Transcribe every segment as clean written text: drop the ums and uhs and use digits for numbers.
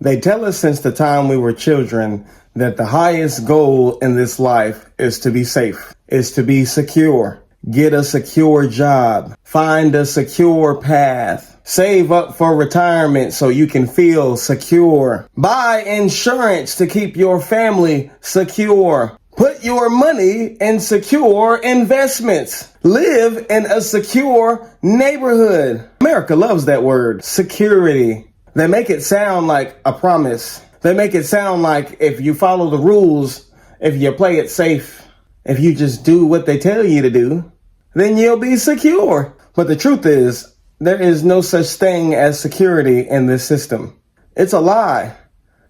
They tell us since the time we were children that the highest goal in this life is to be safe, is to be secure. Get a secure job, find a secure path, save up for retirement so you can feel secure, buy insurance to keep your family secure, put your money in secure investments, live in a secure neighborhood. America loves that word, security. They make it sound like a promise. They make it sound like if you follow the rules, if you play it safe, if you just do what they tell you to do, then you'll be secure. But the truth is, there is no such thing as security in this system. It's a lie.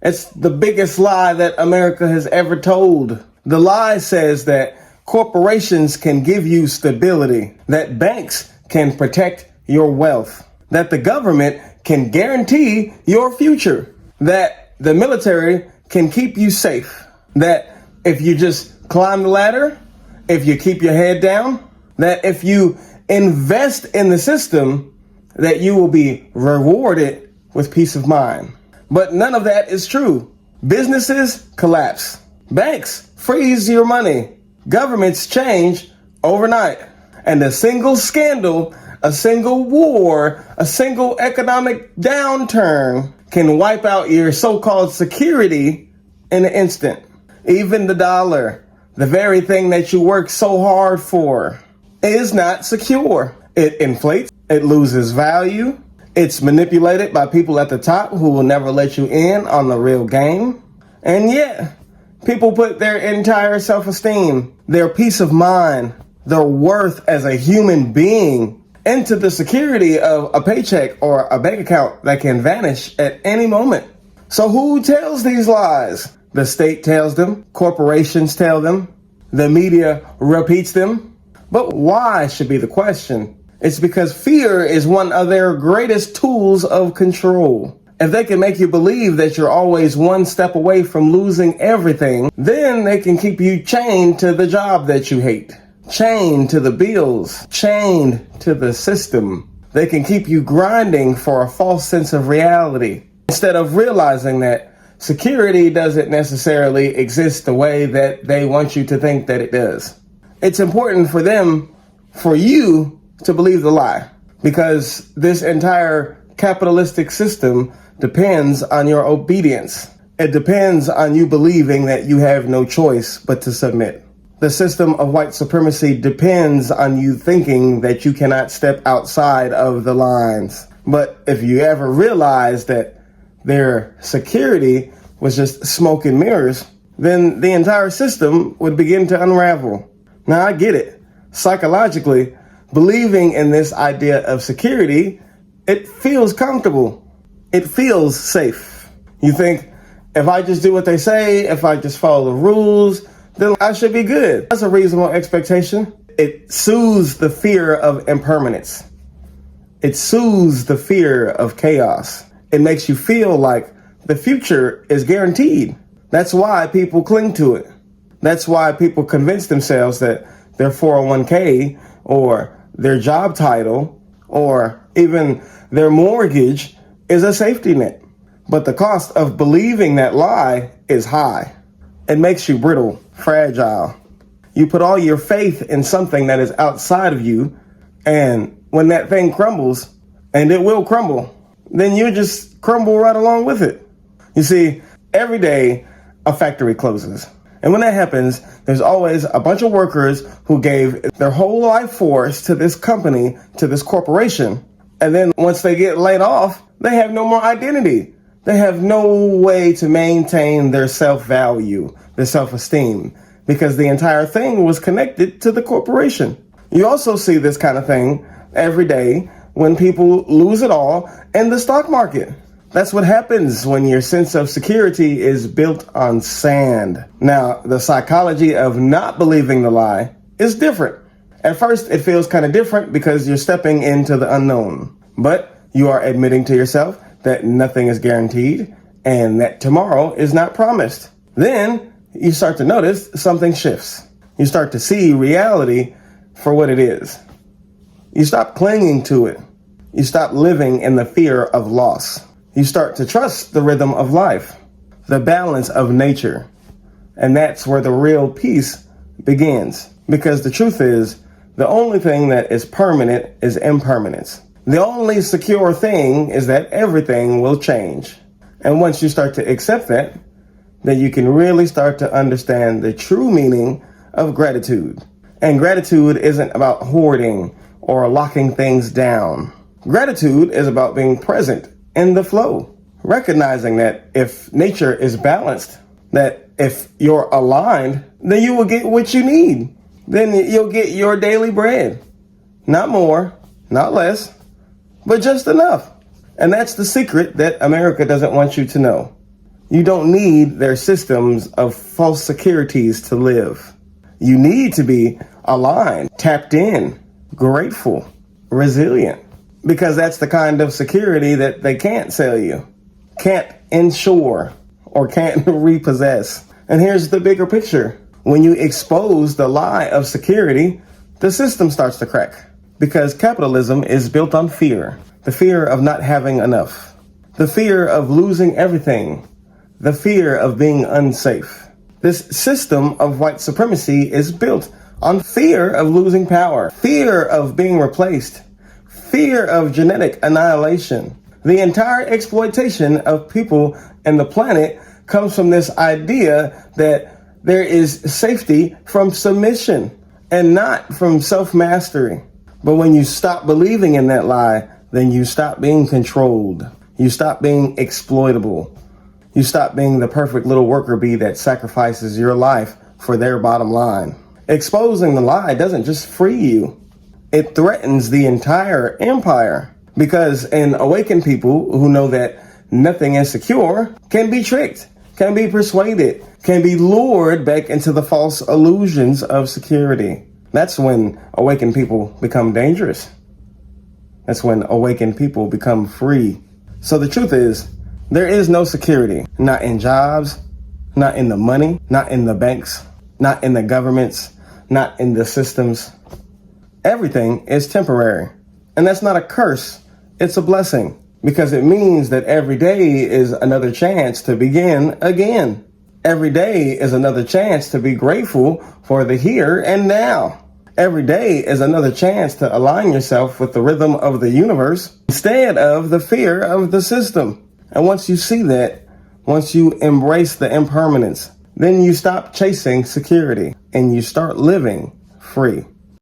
It's the biggest lie that America has ever told. The lie says that corporations can give you stability, that banks can protect your wealth, that the government can guarantee your future, that the military can keep you safe, that if you just climb the ladder, if you keep your head down, that if you invest in the system, that you will be rewarded with peace of mind. But none of that is true. Businesses collapse. Banks freeze your money. Governments change overnight. And a single scandal, a single war, a single economic downturn can wipe out your so-called security in an instant. Even the dollar, the very thing that you work so hard for, is not secure. It inflates, it loses value, it's manipulated by people at the top who will never let you in on the real game. And yet, people put their entire self-esteem, their peace of mind, their worth as a human being into the security of a paycheck or a bank account that can vanish at any moment. So who tells these lies? The state tells them, corporations tell them, the media repeats them. But why should be the question. It's because fear is one of their greatest tools of control. If they can make you believe that you're always one step away from losing everything, then they can keep you chained to the job that you hate, chained to the bills, chained to the system. They can keep you grinding for a false sense of reality instead of realizing that security doesn't necessarily exist the way that they want you to think that it does. It's important for them, for you, to believe the lie, because this entire capitalistic system depends on your obedience. It depends on you believing that you have no choice but to submit. The system of white supremacy depends on you thinking that you cannot step outside of the lines. But if you ever realize that their security was just smoke and mirrors, then the entire system would begin to unravel. Now, I get it. Psychologically, believing in this idea of security, it feels comfortable. It feels safe. You think, if I just do what they say, if I just follow the rules, then I should be good. That's a reasonable expectation. It soothes the fear of impermanence. It soothes the fear of chaos. It makes you feel like the future is guaranteed. That's why people cling to it. That's why people convince themselves that their 401k or their job title or even their mortgage is a safety net. But the cost of believing that lie is high. It makes you brittle, fragile. You put all your faith in something that is outside of you, and when that thing crumbles, and it will crumble, then you just crumble right along with it. You see, every day a factory closes. And when that happens, there's always a bunch of workers who gave their whole life force to this company, to this corporation. And then once they get laid off, they have no more identity. They have no way to maintain their self-value, their self-esteem, because the entire thing was connected to the corporation. You also see this kind of thing every day when people lose it all in the stock market. That's what happens when your sense of security is built on sand. Now, the psychology of not believing the lie is different. At first, it feels kind of different because you're stepping into the unknown. But you are admitting to yourself that nothing is guaranteed and that tomorrow is not promised. Then you start to notice something shifts. You start to see reality for what it is. You stop clinging to it. You stop living in the fear of loss. You start to trust the rhythm of life, the balance of nature. And that's where the real peace begins. Because the truth is, the only thing that is permanent is impermanence. The only secure thing is that everything will change. And once you start to accept that, then you can really start to understand the true meaning of gratitude. And gratitude isn't about hoarding or locking things down. Gratitude is about being present in the flow, recognizing that if nature is balanced, that if you're aligned, then you will get what you need. Then you'll get your daily bread. Not more, not less, but just enough. And that's the secret that America doesn't want you to know. You don't need their systems of false securities to live. You need to be aligned, tapped in, grateful, resilient, because that's the kind of security that they can't sell you, can't insure, or can't repossess. And here's the bigger picture. When you expose the lie of security, the system starts to crack, because capitalism is built on fear, the fear of not having enough, the fear of losing everything, the fear of being unsafe. This system of white supremacy is built on fear of losing power, fear of being replaced, fear of genetic annihilation. The entire exploitation of people and the planet comes from this idea that there is safety from submission and not from self-mastery. But when you stop believing in that lie, then you stop being controlled. You stop being exploitable. You stop being the perfect little worker bee that sacrifices your life for their bottom line. Exposing the lie doesn't just free you. It threatens the entire empire, because an awakened people who know that nothing is secure can be tricked, can be persuaded, can be lured back into the false illusions of security. That's when awakened people become dangerous. That's when awakened people become free. So the truth is, there is no security, not in jobs, not in the money, not in the banks, not in the governments, not in the systems. Everything is temporary. And that's not a curse, it's a blessing, because it means that every day is another chance to begin again. Every day is another chance to be grateful for the here and now. Every day is another chance to align yourself with the rhythm of the universe instead of the fear of the system. And once you see that, once you embrace the impermanence, then you stop chasing security and you start living free.